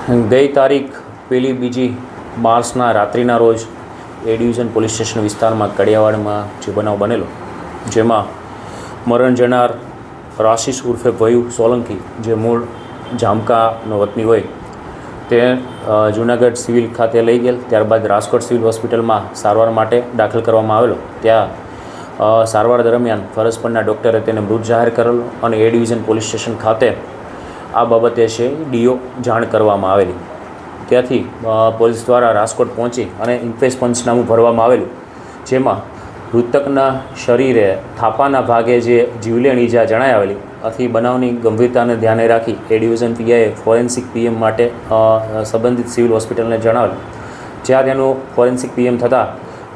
ગઈ તારીખ 1-2 માર્ચના રાત્રિના રોજ એ ડિવિઝન પોલીસ સ્ટેશન વિસ્તારમાં કડિયાવાડમાં જે બનાવ બનેલો, જેમાં મરણ જનાર રાશિસ ઉર્ફે ભયુ સોલંકી, જે મૂળ જામકાનો વતની હોય, તે જૂનાગઢ સિવિલ ખાતે લઈ ગયેલ. ત્યારબાદ રાજકોટ સિવિલ હોસ્પિટલમાં સારવાર માટે દાખલ કરવામાં આવેલો. ત્યાં સારવાર દરમિયાન ફરજ પરના ડૉક્ટરે તેને મૃત જાહેર કરેલો અને એ ડિવિઝન પોલીસ સ્ટેશન ખાતે આ બાબતે છે ડીઓ જાણ કરવામાં આવેલી. ત્યાંથી પોલીસ દ્વારા રાજકોટ પહોંચી અને ઇન્ક્વેસ્ટ પંચનામું ભરવામાં આવેલું, જેમાં મૃતકના શરીરે થાપાના ભાગે જે જીવલેણ ઈજા જણાઈ આવેલી. આથી બનાવની ગંભીરતાને ધ્યાને રાખી એ ડિવિઝન પીઆઈએ ફોરેન્સિક પીએમ માટે સંબંધિત સિવિલ હોસ્પિટલને જણાવેલું. જ્યાં તેનું ફોરેન્સિક પીએમ થતાં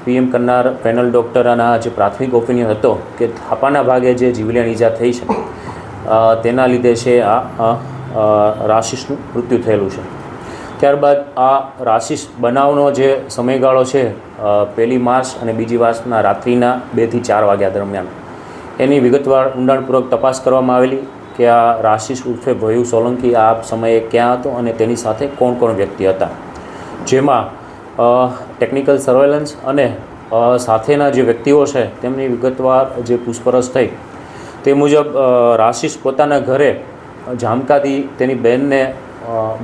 પીએમ કરનાર પેનલ ડૉક્ટરના જે પ્રાથમિક ઓપિનિયન હતો કે થાપાના ભાગે જે જીવલેણ ઈજા થઈ છે તેના લીધે છે આ રાશિસનું મૃત્યુ થયેલું છે. ત્યારબાદ આ રાશિસ બનાવનો જે સમયગાળો છે 1 માર્ચ અને 2 માર્ચના રાત્રિના 2 થી 4 વાગ્યા દરમિયાન એની વિગતવાર ઊંડાણપૂર્વક તપાસ કરવામાં આવેલી કે આ રાશિસ ઉર્ફે ભયુ સોલંકી આ સમયે ક્યાં હતો અને તેની સાથે કોણ કોણ વ્યક્તિ હતા. જેમાં ટેકનિકલ સર્વેલન્સ અને સાથેના જે વ્યક્તિઓ છે તેમની વિગતવાર જે પૂછપરછ થઈ તે મુજબ રાશિસ પોતાના ઘરે જામકાથી તેની બહેનને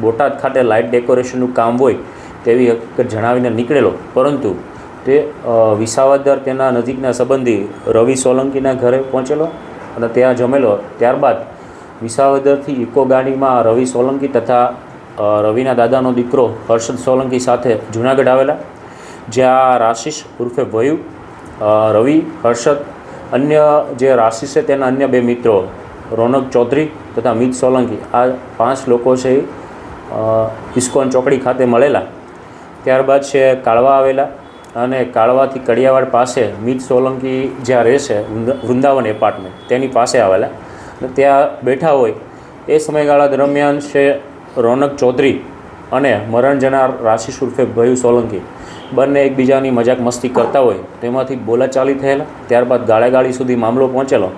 બોટાદ ખાતે લાઇટ ડેકોરેશનનું કામ હોય તેવી હકીકત જણાવીને નીકળેલો, પરંતુ તે વિસાવદર તેના નજીકના સંબંધી રવિ સોલંકીના ઘરે પહોંચેલો અને ત્યાં જમેલો. ત્યારબાદ વિસાવદરથી ઇકો ગાડીમાં રવિ સોલંકી તથા રવિના દાદાનો દીકરો હર્ષદ સોલંકી સાથે જૂનાગઢ આવેલા, જ્યાં રાશિસ ઉર્ફે ભયુ, રવિ, હર્ષદ, અન્ય જે રાશિસ છે તેના અન્ય 2 મિત્રો રોનક ચૌધરી તથા મિત સોલંકી, આ 5 લોકો છે ઇસ્કોન ચોકડી ખાતે મળેલા. ત્યારબાદ છે કાળવા આવેલા અને કાળવાથી કડિયાવાડ પાસે મિત સોલંકી જ્યાં રહે છે વૃંદાવન એપાર્ટમેન્ટ તેની પાસે આવેલા અને ત્યાં બેઠા હોય એ સમયગાળા દરમિયાન છે રોનક ચૌધરી અને મરણ જનાર રાશિસ ઉર્ફે ભયુ સોલંકી બંને એકબીજાની મજાક મસ્તી કરતા હોય તેમાંથી બોલાચાલી થયેલા. ત્યારબાદ ગાળાગાળી સુધી મામલો પહોંચેલો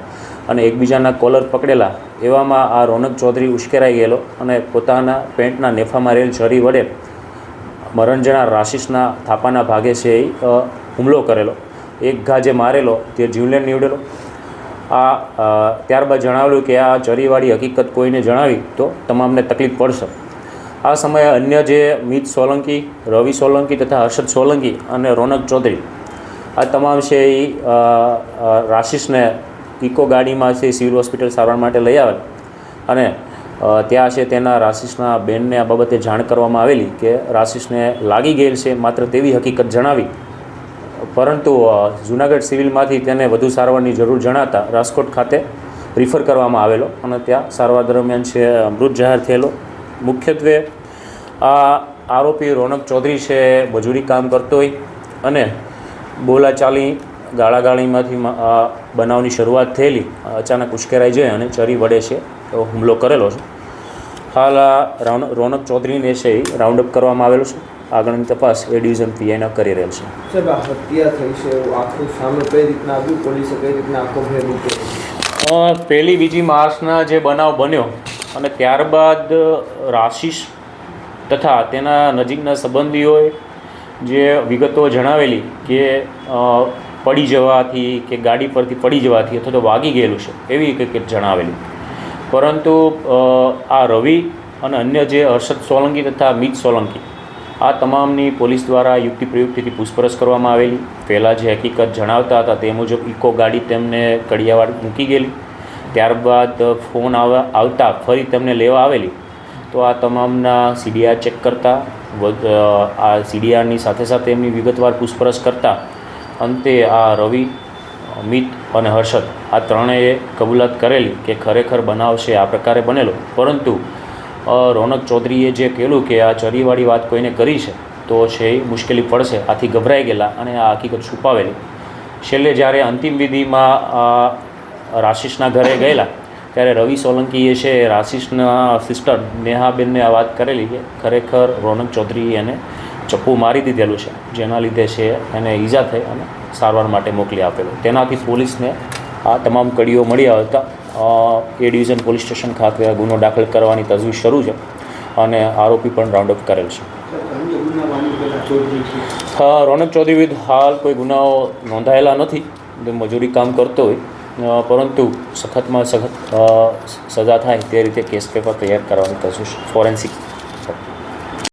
અને એકબીજાના કોલર પકડેલા. એવામાં આ રોનક ચૌધરી ઉશ્કેરાઈ ગયેલો અને પોતાના પેન્ટના નેફામાં રહેલ છરી વડે મરણ જનાર રાશિસના થાપાના ભાગે છે એ હુમલો કરેલો. એક ઘા જે મારેલો તે જીવલેણ નીવડેલો. ત્યારબાદ જણાવેલું કે આ ચરીવાળી હકીકત કોઈને જણાવી તો તમામને તકલીફ પડશે. આ સમયે અન્ય જે મિત સોલંકી, રવિ સોલંકી તથા હર્ષદ સોલંકી અને રોનક ચૌધરી આ તમામ છે એ રાશિસને ઇકો ગાડીમાં છે સિવિલ હોસ્પિટલ સારવાર માટે લઈ આવેલ અને ત્યાં છે તેના રાશિસના બેનને આ બાબતે જાણ કરવામાં આવેલી કે રાશિસને લાગી ગયેલ છે માત્ર તેવી હકીકત જણાવી, પરંતુ જૂનાગઢ સિવિલમાંથી તેને વધુ સારવારની જરૂર જણાતા રાજકોટ ખાતે રિફર કરવામાં આવેલો અને ત્યાં સારવાર દરમિયાન છે મૃત જાહેર થયેલો. મુખ્યત્વે આ આરોપી રોનક ચૌધરી છે મજૂરી કામ કરતો હોય અને બોલાચાલી ગાળાગાળીમાંથી બનાવની શરૂઆત થયેલી. અચાનક ઉશ્કેરાઈ જાય અને ચરી વડે છે હુમલો કરેલો છે. હાલ આ રોનક ચૌધરીને છે એ રાઉન્ડઅપ કરવામાં આવેલો છે. આગળની તપાસ એ ડિવિઝન પીઆઈના કરી રહેલ છે. હત્યા થઈ છે આખું સામે કઈ રીતના આવ્યું, પોલીસે કઈ રીતના આખો ભેદ મૂક્યો? 1-2 માર્ચના જે બનાવ બન્યો અને ત્યારબાદ રાશિસ તથા તેના નજીકના સંબંધીઓએ જે વિગતો જણાવેલી કે પડી જવાથી કે ગાડી પરથી પડી જવાથી અથવા તો વાગી ગયેલું છે એવી હકીકત જણાવેલી, પરંતુ આ રવિ અને અન્ય જે હર્ષદ સોલંકી તથા મિત સોલંકી આ તમામની પોલીસ દ્વારા યુક્તિ પ્રયુક્તિથી પૂછપરછ કરવામાં આવેલી. પહેલાં જે હકીકત જણાવતા હતા તે મુજબ ઇકો ગાડી તેમને કડિયાવાડ મૂકી ગયેલી. ત્યારબાદ ફોન આવતા ફરી તેમને લેવા આવેલી, તો આ તમામના CDR ચેક કરતા આ CDRની સાથે સાથે એમની વિગતવાર પૂછપરછ કરતાં અંતે આ રવિ, મિત અને હર્ષદ આ ત્રણેય કબૂલાત કરેલી કે ખરેખર બનાવ છે આ પ્રકારે બનેલો, પરંતુ રોનક ચૌધરીએ જે કહેલું કે આ ચરીવાળી વાત કોઈને કરી છે તો છે એ મુશ્કેલી પડશે, આથી ગભરાઈ ગયેલા અને આ હકીકત છુપાવેલી. છેલ્લે જ્યારે અંતિમ વિધિમાં રાશિસના ઘરે ગયેલા ત્યારે રવિ સોલંકીએ છે રાશિસના સિસ્ટર નેહાબેનને આ વાત કરેલી કે ખરેખર રોનક ચૌધરીએ એને ચપ્પુ મારી દીધેલું છે, જેના લીધે છે એને ઈજા થઈ અને સારવાર માટે મોકલી આપેલું. તેનાથી પોલીસને આ તમામ કડીઓ મળી આવતા એ ડિવિઝન પોલીસ સ્ટેશન ખાતે ગુનો દાખલ કરવાની તજવીજ શરૂ છે અને આરોપી પણ રાઉન્ડ અપ કરેલ છે. રોનક ચૌધરી વિરુદ્ધ હાલ કોઈ ગુનાઓ નોંધાયેલા નથી. તે મજૂરી કામ કરતો હોય, પરંતુ સખતમાં સખત સજા થાય તે રીતે કેસ પેપર તૈયાર કરવાની થશે ફોરેન્સિક